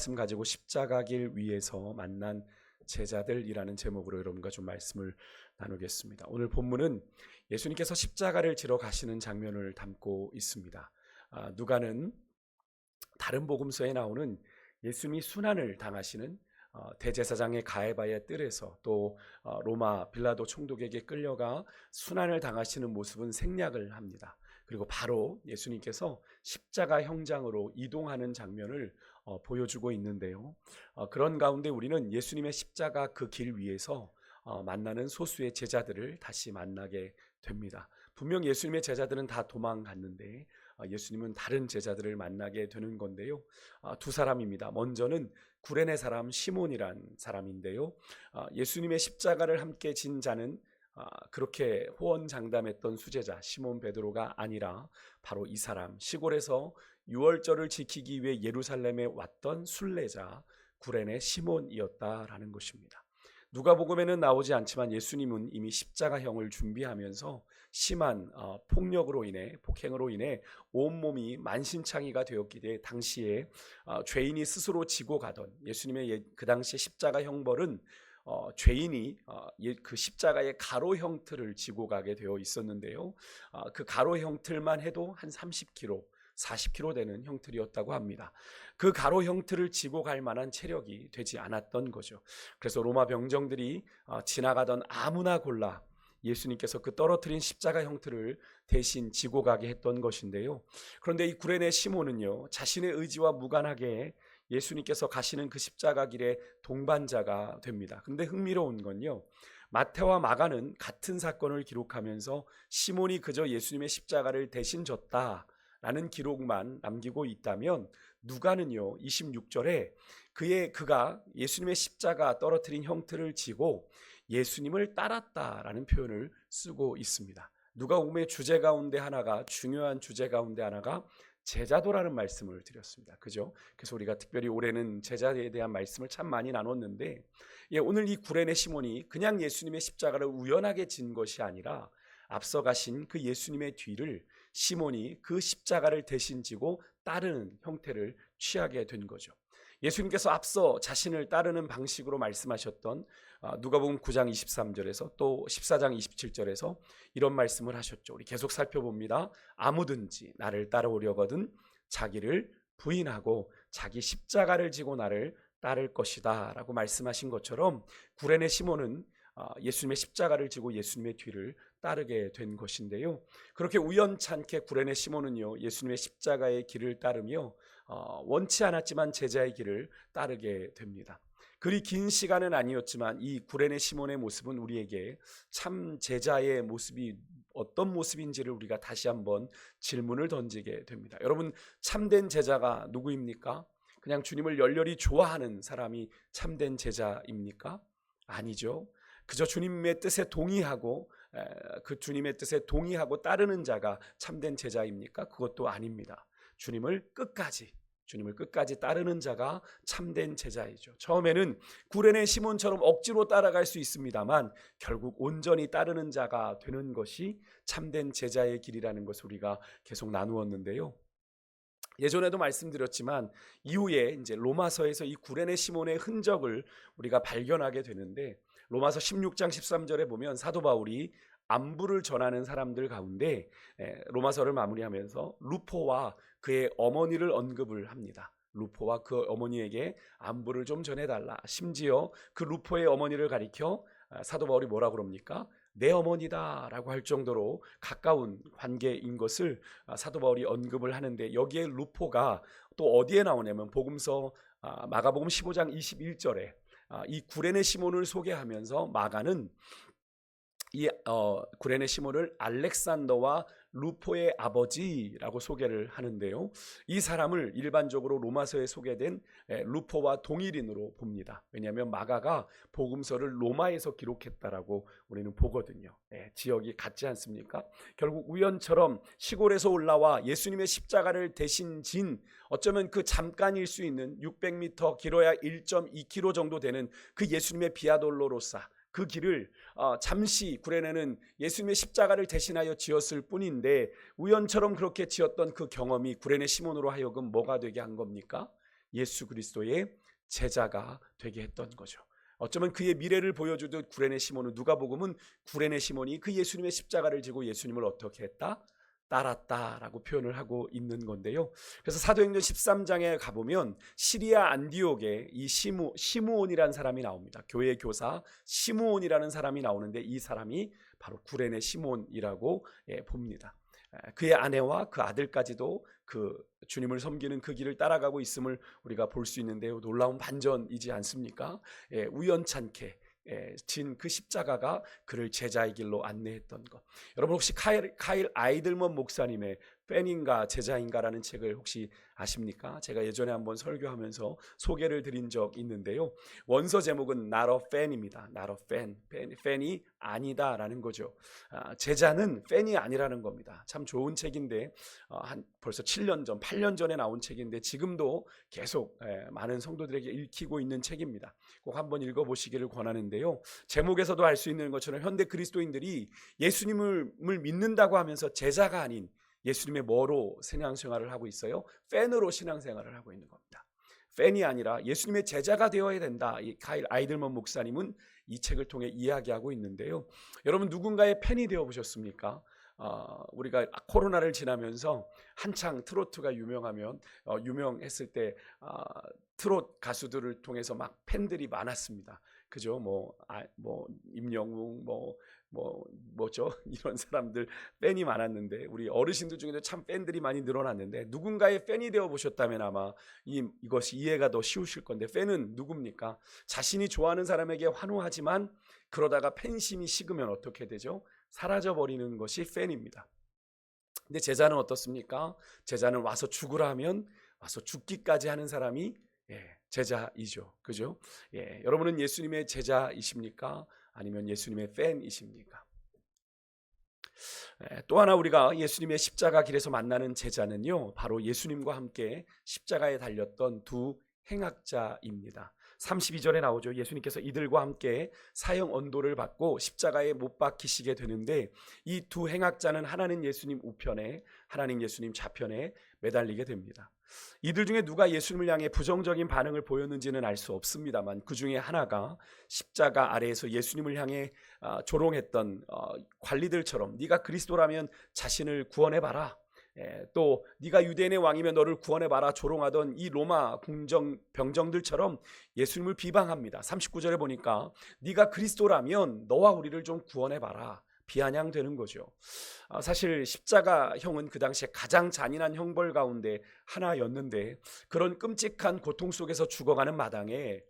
말씀 가지고 십자가 길 위에서 만난 제자들이라는 제목으로 여러분과 좀 말씀을 나누겠습니다. 오늘 본문은 예수님께서 십자가를 지러 가시는 장면을 담고 있습니다. 누가는 다른 복음서에 나오는 예수님이 순환을 당하시는 대제사장의 가야바의 뜰에서 또 로마 빌라도 총독에게 끌려가 순환을 당하시는 모습은 생략을 합니다. 그리고 바로 예수님께서 십자가 형장으로 이동하는 장면을 보여주고 있는데요. 그런 가운데 우리는 예수님의 십자가 그 길 위에서 만나는 소수의 제자들을 다시 만나게 됩니다. 분명 예수님의 제자들은 다 도망갔는데 예수님은 다른 제자들을 만나게 되는 건데요. 두 사람입니다. 먼저는 구레네 사람 시몬이란 사람인데요. 예수님의 십자가를 함께 진 자는 그렇게 호언장담했던 수제자 시몬 베드로가 아니라 바로 이 사람, 시골에서 유월절을 지키기 위해 예루살렘에 왔던 순례자 구레네 시몬이었다라는 것입니다. 누가복음에는 나오지 않지만 예수님은 이미 십자가형을 준비하면서 심한 폭력으로 인해 온몸이 만신창이가 되었기 때문에 당시에 죄인이 스스로 지고 가던 예수님의 그 당시 십자가 형벌은 죄인이 그 십자가의 가로 형틀을 지고 가게 되어 있었는데요. 그 가로 형틀만 해도 한 30kg, 40kg 되는 형틀이었다고 합니다. 그 가로 형틀을 지고 갈 만한 체력이 되지 않았던 거죠. 그래서 로마 병정들이 지나가던 아무나 골라 예수님께서 그 떨어뜨린 십자가 형틀을 대신 지고 가게 했던 것인데요. 그런데 이 구레네 시몬은요, 자신의 의지와 무관하게 예수님께서 가시는 그 십자가 길의 동반자가 됩니다. 근데 흥미로운 건요, 마태와 마가는 같은 사건을 기록하면서 시몬이 그저 예수님의 십자가를 대신 졌다라는 기록만 남기고 있다면 누가는요 26절에 그가 예수님의 십자가 떨어뜨린 형틀을 지고 예수님을 따랐다라는 표현을 쓰고 있습니다. 누가복음의 주제 가운데 하나가, 중요한 주제 가운데 하나가 제자도라는 말씀을 드렸습니다. 그죠? 그래서 우리가 특별히 올해는 제자에 대한 말씀을 참 많이 나눴는데, 오늘 이 구레네 시몬이 그냥 예수님의 십자가를 우연하게 진 것이 아니라 앞서 가신 그 예수님의 뒤를 시몬이 그 십자가를 대신 지고 따르는 형태를 취하게 된 거죠. 예수님께서 앞서 자신을 따르는 방식으로 말씀하셨던 누가복음 9장 23절에서 또 14장 27절에서 이런 말씀을 하셨죠. 우리 계속 살펴봅니다. 아무든지 나를 따라오려거든 자기를 부인하고 자기 십자가를 지고 나를 따를 것이다 라고 말씀하신 것처럼 구레네 시몬은 예수님의 십자가를 지고 예수님의 뒤를 따르게 된 것인데요. 그렇게 우연찮게 구레네 시몬은요 예수님의 십자가의 길을 따르며 원치 않았지만 제자의 길을 따르게 됩니다. 그리 긴 시간은 아니었지만 이 구레네 시몬의 모습은 우리에게 참 제자의 모습이 어떤 모습인지를 우리가 다시 한번 질문을 던지게 됩니다. 여러분, 참된 제자가 누구입니까? 그냥 주님을 열렬히 좋아하는 사람이 참된 제자입니까? 아니죠. 그저 주님의 뜻에 동의하고 그 주님의 뜻에 동의하고 따르는 자가 참된 제자입니까? 그것도 아닙니다. 주님을 끝까지 따르는 자가 참된 제자이죠. 처음에는 구레네 시몬처럼 억지로 따라갈 수 있습니다만 결국 온전히 따르는 자가 되는 것이 참된 제자의 길이라는 것을 우리가 계속 나누었는데요. 예전에도 말씀드렸지만 이후에 이제 로마서에서 이 구레네 시몬의 흔적을 우리가 발견하게 되는데, 로마서 16장 13절에 보면 사도 바울이 안부를 전하는 사람들 가운데 로마서를 마무리하면서 루포와 그의 어머니를 언급을 합니다. 루포와 그 어머니에게 안부를 좀 전해달라. 심지어 그 루포의 어머니를 가리켜 사도 바울이 뭐라고 그럽니까? 내 어머니다 라고 할 정도로 가까운 관계인 것을 사도 바울이 언급을 하는데, 여기에 루포가 또 어디에 나오냐면 복음서 마가복음 15장 21절에 이 구레네 시몬을 소개하면서 마가는 이 구레네 시몬을 알렉산더와 루포의 아버지라고 소개를 하는데요. 이 사람을 일반적으로 로마서에 소개된 루포와 동일인으로 봅니다. 왜냐하면 마가가 복음서를 로마에서 기록했다라고 우리는 보거든요. 지역이 같지 않습니까? 결국 우연처럼 시골에서 올라와 예수님의 십자가를 대신 진, 어쩌면 그 잠깐일 수 있는 600m, 길어야 1.2km 정도 되는 그 예수님의 비아돌로로사, 그 길을 잠시 구레네는 예수님의 십자가를 대신하여 지었을 뿐인데, 우연처럼 그렇게 지었던 그 경험이 구레네 시몬으로 하여금 뭐가 되게 한 겁니까? 예수 그리스도의 제자가 되게 했던 거죠. 어쩌면 그의 미래를 보여주듯 구레네 시몬은, 누가복음은 구레네 시몬이 그 예수님의 십자가를 지고 예수님을 어떻게 했다? 따랐다라고 표현을 하고 있는 건데요. 그래서 사도행전 13장에 가보면 시리아 안디옥에 이 시므온이라는 사람이 나옵니다. 교회 교사 시므온이라는 사람이 나오는데 이 사람이 바로 구레네 시몬이라고 봅니다. 그의 아내와 그 아들까지도 그 주님을 섬기는 그 길을 따라가고 있음을 우리가 볼 수 있는데요. 놀라운 반전이지 않습니까? 우연찮게 진 그 십자가가 그를 제자의 길로 안내했던 것. 여러분 혹시 카일 아이들먼 목사님의 팬인가 제자인가라는 책을 혹시 아십니까? 제가 예전에 한번 설교하면서 소개를 드린 적 있는데요. 원서 제목은 Not a fan입니다. Not a fan. 팬이 아니다라는 거죠. 제자는 팬이 아니라는 겁니다. 참 좋은 책인데 벌써 7년 전, 8년 전에 나온 책인데 지금도 계속 많은 성도들에게 읽히고 있는 책입니다. 꼭 한번 읽어보시기를 권하는데요. 제목에서도 알 수 있는 것처럼 현대 그리스도인들이 예수님을 믿는다고 하면서 제자가 아닌 예수님의 뭐로 신앙생활을 하고 있어요? 팬으로 신앙생활을 하고 있는 겁니다. 팬이 아니라 예수님의 제자가 되어야 된다. 이 카일 아이들먼 목사님은 이 책을 통해 이야기하고 있는데요. 여러분 누군가의 팬이 되어 보셨습니까? 우리가 코로나를 지나면서 한창 트로트가 유명했을 때 트롯 가수들을 통해서 막 팬들이 많았습니다. 그죠? 임영웅 뭐죠? 이런 사람들 팬이 많았는데 우리 어르신들 중에도 참 팬들이 많이 늘어났는데 누군가의 팬이 되어 보셨다면 아마 이것이 이해가 더 쉬우실 건데 팬은 누굽니까? 자신이 좋아하는 사람에게 환호하지만 그러다가 팬심이 식으면 어떻게 되죠? 사라져 버리는 것이 팬입니다. 근데 제자는 어떻습니까? 제자는 와서 죽으라 하면 와서 죽기까지 하는 사람이 제자이죠. 그죠? 여러분은 예수님의 제자이십니까? 아니면 예수님의 팬이십니까? 또 하나 우리가 예수님의 십자가 길에서 만나는 제자는요, 바로 예수님과 함께 십자가에 달렸던 두 행악자입니다. 32절에 나오죠. 예수님께서 이들과 함께 사형 언도를 받고 십자가에 못 박히시게 되는데 이 두 행악자는 하나는 예수님 우편에, 하나는 예수님 좌편에 매달리게 됩니다. 이들 중에 누가 예수님을 향해 부정적인 반응을 보였는지는 알 수 없습니다만 그 중에 하나가 십자가 아래에서 예수님을 향해 조롱했던 관리들처럼 네가 그리스도라면 자신을 구원해봐라, 또 네가 유대인의 왕이면 너를 구원해봐라 조롱하던 이 로마 병정들처럼 예수님을 비방합니다. 39절에 보니까 네가 그리스도라면 너와 우리를 좀 구원해봐라 비아냥되는 거죠. 사실 십자가형은 그 당시에 가장 잔인한 형벌 가운데 하나였는데 그런 끔찍한 고통 속에서 죽어가는 마당에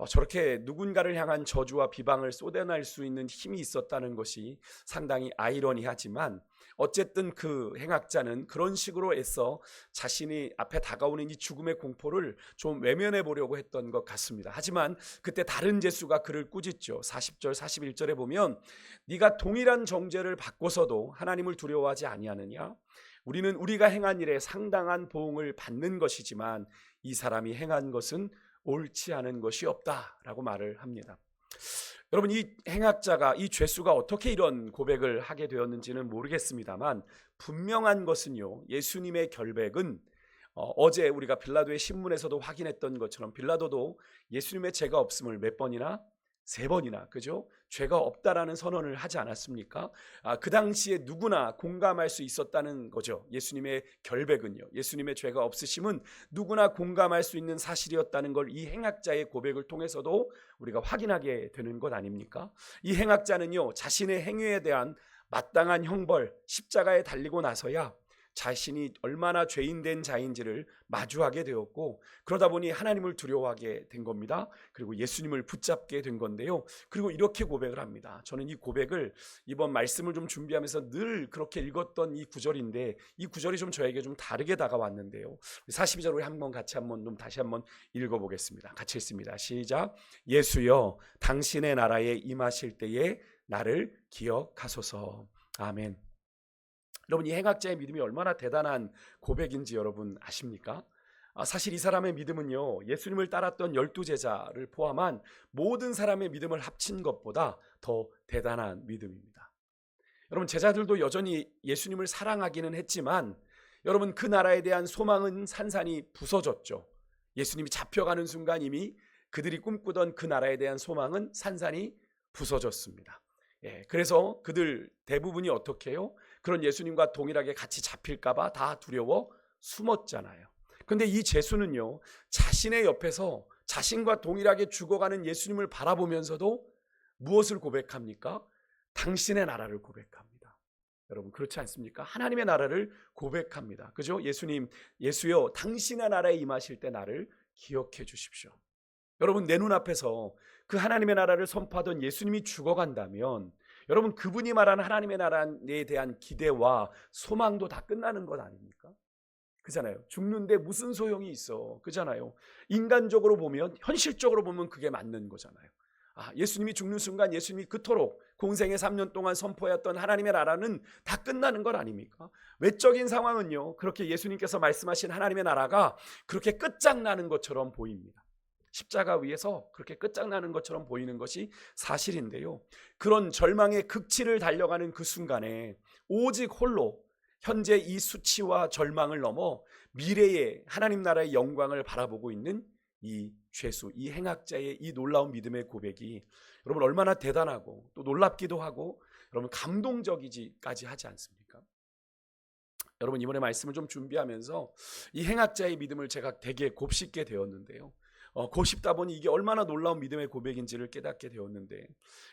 저렇게 누군가를 향한 저주와 비방을 쏟아낼 수 있는 힘이 있었다는 것이 상당히 아이러니하지만 어쨌든 그 행악자는 그런 식으로 애써 자신이 앞에 다가오는 이 죽음의 공포를 좀 외면해 보려고 했던 것 같습니다. 하지만 그때 다른 제수가 그를 꾸짖죠. 40절 41절에 보면 네가 동일한 정죄를 받고서도 하나님을 두려워하지 아니하느냐? 우리는 우리가 행한 일에 상당한 보응을 받는 것이지만 이 사람이 행한 것은 옳지 않은 것이 없다라고 말을 합니다. 여러분 이 행악자가, 이 죄수가 어떻게 이런 고백을 하게 되었는지는 모르겠습니다만 분명한 것은요, 예수님의 결백은 어제 우리가 빌라도의 신문에서도 확인했던 것처럼 빌라도도 예수님의 죄가 없음을 몇 번이나? 3번이나, 그죠? 죄가 없다라는 선언을 하지 않았습니까? 그 당시에 누구나 공감할 수 있었다는 거죠. 예수님의 결백은요, 예수님의 죄가 없으심은 누구나 공감할 수 있는 사실이었다는 걸 이 행악자의 고백을 통해서도 우리가 확인하게 되는 것 아닙니까? 이 행악자는요, 자신의 행위에 대한 마땅한 형벌, 십자가에 달리고 나서야 자신이 얼마나 죄인된 자인지를 마주하게 되었고 그러다 보니 하나님을 두려워하게 된 겁니다. 그리고 예수님을 붙잡게 된 건데요. 그리고 이렇게 고백을 합니다. 저는 이 고백을 이번 말씀을 좀 준비하면서 늘 그렇게 읽었던 이 구절인데 이 구절이 좀 저에게 좀 다르게 다가왔는데요. 42절 우리 다시 한번 읽어보겠습니다. 같이 읽습니다. 시작. 예수여 당신의 나라에 임하실 때에 나를 기억하소서. 아멘. 여러분 이 행악자의 믿음이 얼마나 대단한 고백인지 여러분 아십니까? 사실 이 사람의 믿음은요, 예수님을 따랐던 12제자를 포함한 모든 사람의 믿음을 합친 것보다 더 대단한 믿음입니다. 여러분 제자들도 여전히 예수님을 사랑하기는 했지만 여러분 그 나라에 대한 소망은 산산이 부서졌죠. 예수님이 잡혀가는 순간 이미 그들이 꿈꾸던 그 나라에 대한 소망은 산산이 부서졌습니다. 그래서 그들 대부분이 어떻게 해요? 그런 예수님과 동일하게 같이 잡힐까봐 다 두려워 숨었잖아요. 그런데 이 제수는요, 자신의 옆에서 자신과 동일하게 죽어가는 예수님을 바라보면서도 무엇을 고백합니까? 당신의 나라를 고백합니다. 여러분 그렇지 않습니까? 하나님의 나라를 고백합니다. 그죠? 예수여 당신의 나라에 임하실 때 나를 기억해 주십시오. 여러분 내 눈앞에서 그 하나님의 나라를 선포하던 예수님이 죽어간다면 여러분 그분이 말하는 하나님의 나라에 대한 기대와 소망도 다 끝나는 것 아닙니까? 그잖아요. 죽는데 무슨 소용이 있어. 그잖아요. 인간적으로 보면, 현실적으로 보면 그게 맞는 거잖아요. 예수님이 죽는 순간 예수님이 그토록 공생의 3년 동안 선포했던 하나님의 나라는 다 끝나는 것 아닙니까? 외적인 상황은요, 그렇게 예수님께서 말씀하신 하나님의 나라가 그렇게 끝장나는 것처럼 보입니다. 십자가 위에서 그렇게 끝장나는 것처럼 보이는 것이 사실인데요, 그런 절망의 극치를 달려가는 그 순간에 오직 홀로 현재 이 수치와 절망을 넘어 미래의 하나님 나라의 영광을 바라보고 있는 이 죄수, 이 행악자의 이 놀라운 믿음의 고백이 여러분 얼마나 대단하고 또 놀랍기도 하고 여러분 감동적이지까지 하지 않습니까? 여러분 이번에 말씀을 좀 준비하면서 이 행악자의 믿음을 제가 되게 곱씹게 되었는데요, 곱씹다 보니 이게 얼마나 놀라운 믿음의 고백인지를 깨닫게 되었는데,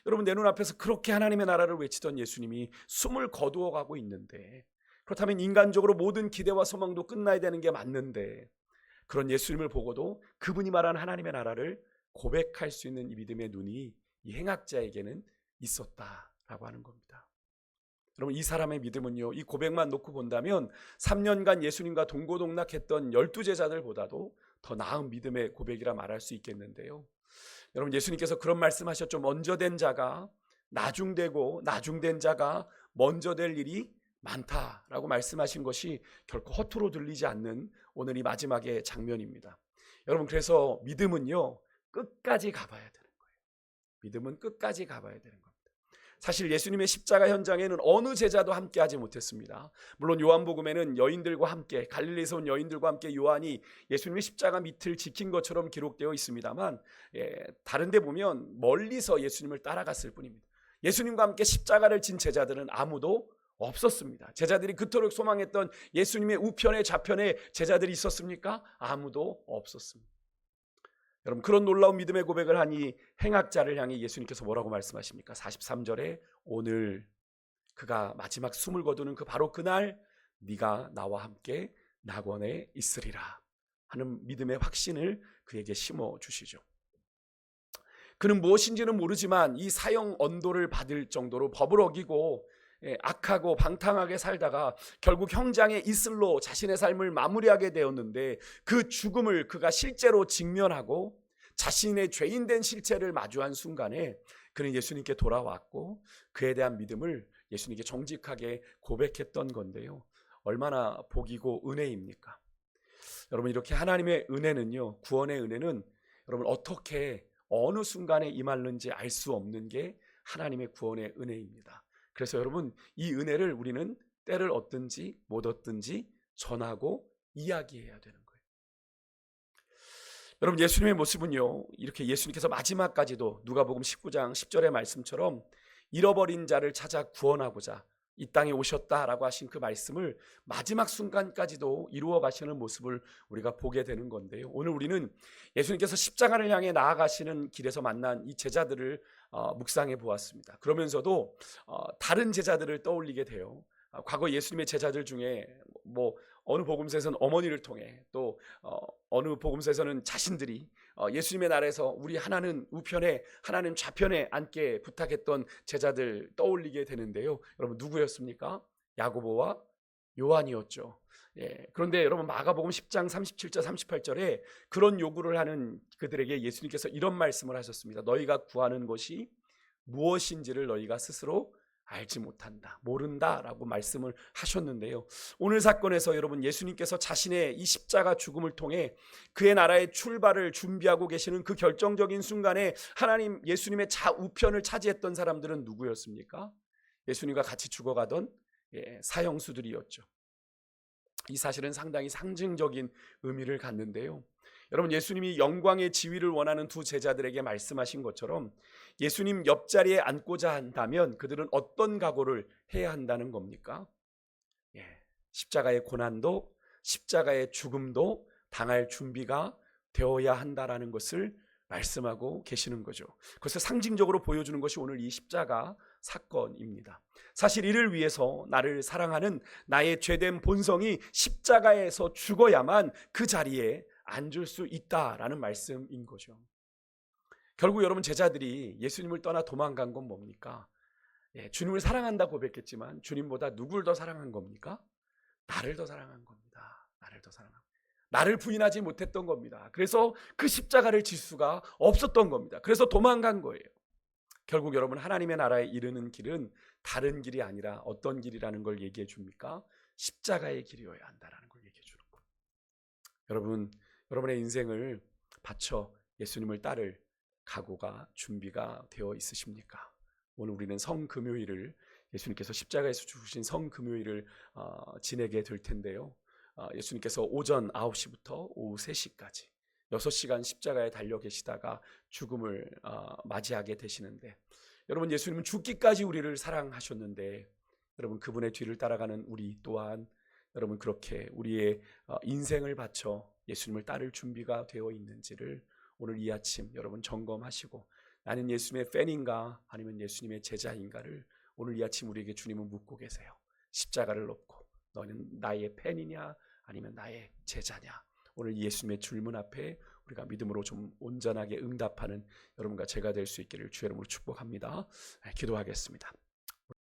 여러분 내 눈앞에서 그렇게 하나님의 나라를 외치던 예수님이 숨을 거두어 가고 있는데, 그렇다면 인간적으로 모든 기대와 소망도 끝나야 되는 게 맞는데, 그런 예수님을 보고도 그분이 말한 하나님의 나라를 고백할 수 있는 이 믿음의 눈이 이 행악자에게는 있었다라고 하는 겁니다. 여러분 이 사람의 믿음은요, 이 고백만 놓고 본다면 3년간 예수님과 동고동락했던 12제자들보다도 더 나은 믿음의 고백이라 말할 수 있겠는데요, 여러분 예수님께서 그런 말씀하셨죠. 먼저 된 자가 나중되고 나중된 자가 먼저 될 일이 많다라고 말씀하신 것이 결코 허투루 들리지 않는 오늘 이 마지막의 장면입니다. 여러분 그래서 믿음은요 끝까지 가봐야 되는 거예요. 믿음은 끝까지 가봐야 되는 겁니다. 사실 예수님의 십자가 현장에는 어느 제자도 함께하지 못했습니다. 물론 요한복음에는 여인들과 함께, 갈릴리에서 온 여인들과 함께 요한이 예수님의 십자가 밑을 지킨 것처럼 기록되어 있습니다만, 다른 데 보면 멀리서 예수님을 따라갔을 뿐입니다. 예수님과 함께 십자가를 진 제자들은 아무도 없었습니다. 제자들이 그토록 소망했던 예수님의 우편에 좌편에 제자들이 있었습니까? 아무도 없었습니다. 여러분 그런 놀라운 믿음의 고백을 한 이 행악자를 향해 예수님께서 뭐라고 말씀하십니까? 43절에 오늘 그가 마지막 숨을 거두는 그 바로 그날 네가 나와 함께 낙원에 있으리라 하는 믿음의 확신을 그에게 심어 주시죠. 그는 무엇인지는 모르지만 이 사형 언도를 받을 정도로 법을 어기고 악하고 방탕하게 살다가 결국 형장의 이슬로 자신의 삶을 마무리하게 되었는데, 그 죽음을 그가 실제로 직면하고 자신의 죄인된 실체를 마주한 순간에 그는 예수님께 돌아왔고 그에 대한 믿음을 예수님께 정직하게 고백했던 건데요, 얼마나 복이고 은혜입니까? 여러분 이렇게 하나님의 은혜는요, 구원의 은혜는 여러분 어떻게 어느 순간에 임하는지 알 수 없는 게 하나님의 구원의 은혜입니다. 그래서 여러분 이 은혜를 우리는 때를 얻든지 못 얻든지 전하고 이야기해야 되는 거예요. 여러분 예수님의 모습은요, 이렇게 예수님께서 마지막까지도 누가복음 19장 10절의 말씀처럼 잃어버린 자를 찾아 구원하고자 이 땅에 오셨다라고 하신 그 말씀을 마지막 순간까지도 이루어 가시는 모습을 우리가 보게 되는 건데요, 오늘 우리는 예수님께서 십자가를 향해 나아가시는 길에서 만난 이 제자들을 묵상해 보았습니다. 그러면서도 다른 제자들을 떠올리게 돼요. 과거 예수님의 제자들 중에 어느 복음서에서는 어머니를 통해, 또 어느 복음서에서는 자신들이 예수님의 나라에서 우리 하나는 우편에 하나는 좌편에 앉게 부탁했던 제자들 떠올리게 되는데요, 여러분 누구였습니까? 야고보와 요한이었죠. 그런데 여러분 마가복음 10장 37절 38절에 그런 요구를 하는 그들에게 예수님께서 이런 말씀을 하셨습니다. 너희가 구하는 것이 무엇인지를 너희가 스스로 알지 못한다, 모른다라고 말씀을 하셨는데요, 오늘 사건에서 여러분 예수님께서 자신의 이 십자가 죽음을 통해 그의 나라의 출발을 준비하고 계시는 그 결정적인 순간에 예수님의 좌우편을 차지했던 사람들은 누구였습니까? 예수님과 같이 죽어가던 사형수들이었죠. 이 사실은 상당히 상징적인 의미를 갖는데요, 여러분, 예수님이 영광의 지위를 원하는 두 제자들에게 말씀하신 것처럼 예수님 옆자리에 앉고자 한다면 그들은 어떤 각오를 해야 한다는 겁니까? 십자가의 고난도, 십자가의 죽음도 당할 준비가 되어야 한다라는 것을 말씀하고 계시는 거죠. 그것을 상징적으로 보여주는 것이 오늘 이 십자가 사건입니다. 사실 이를 위해서 나를 사랑하는 나의 죄된 본성이 십자가에서 죽어야만 그 자리에 앉을 수 있다라는 말씀인 거죠. 결국 여러분, 제자들이 예수님을 떠나 도망간 건 뭡니까? 주님을 사랑한다 고백했지만 주님보다 누굴 더 사랑한 겁니까? 나를 더 사랑한 겁니다. 나를 더 사랑한 겁니다. 나를 부인하지 못했던 겁니다. 그래서 그 십자가를 질 수가 없었던 겁니다. 그래서 도망간 거예요. 결국 여러분, 하나님의 나라에 이르는 길은 다른 길이 아니라 어떤 길이라는 걸 얘기해 줍니까? 십자가의 길이어야 한다라는 걸 얘기해 주는 거예요. 여러분, 여러분의 인생을 바쳐 예수님을 따를 각오가 준비가 되어 있으십니까? 오늘 우리는 성금요일을, 예수님께서 십자가에서 죽으신 성금요일을 지내게 될 텐데요. 예수님께서 오전 9시부터 오후 3시까지 6시간 십자가에 달려 계시다가 죽음을 맞이하게 되시는데, 여러분, 예수님은 죽기까지 우리를 사랑하셨는데, 여러분, 그분의 뒤를 따라가는 우리 또한 여러분 그렇게 우리의 인생을 바쳐 예수님을 따를 준비가 되어 있는지를 오늘 이 아침 여러분 점검하시고, 나는 예수님의 팬인가 아니면 예수님의 제자인가를 오늘 이 아침 우리에게 주님은 묻고 계세요. 십자가를 놓고 너는 나의 팬이냐 아니면 나의 제자냐? 오늘 예수님의 질문 앞에 우리가 믿음으로 좀 온전하게 응답하는 여러분과 제가 될 수 있기를 주의 이름으로 축복합니다. 기도하겠습니다.